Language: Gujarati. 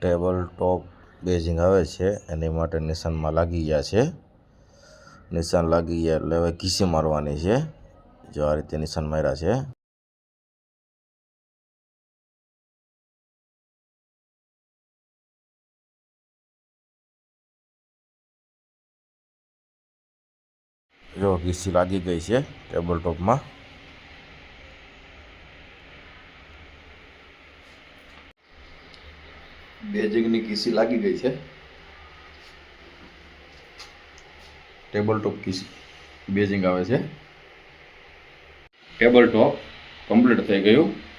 ટેબલ ટોપ બેઝિંગ આવે છે એની માટે નિશાનમાં લાગી ગયા છે. નિશાન લાગી ગયા એટલે હવે ઘીસી મારવાની છે. જો આ રીતે નિશાન માર્યા છે. જો ઘીસી લાગી ગઈ છે ટેબલ ટોપમાં. બેઝિંગની ઘીસી લાગી ગઈ છે. ટેબલ ટોપ ઘીસી બેઝિંગ આવે છે. ટેબલ ટોપ કમ્પ્લીટ થઈ ગયું.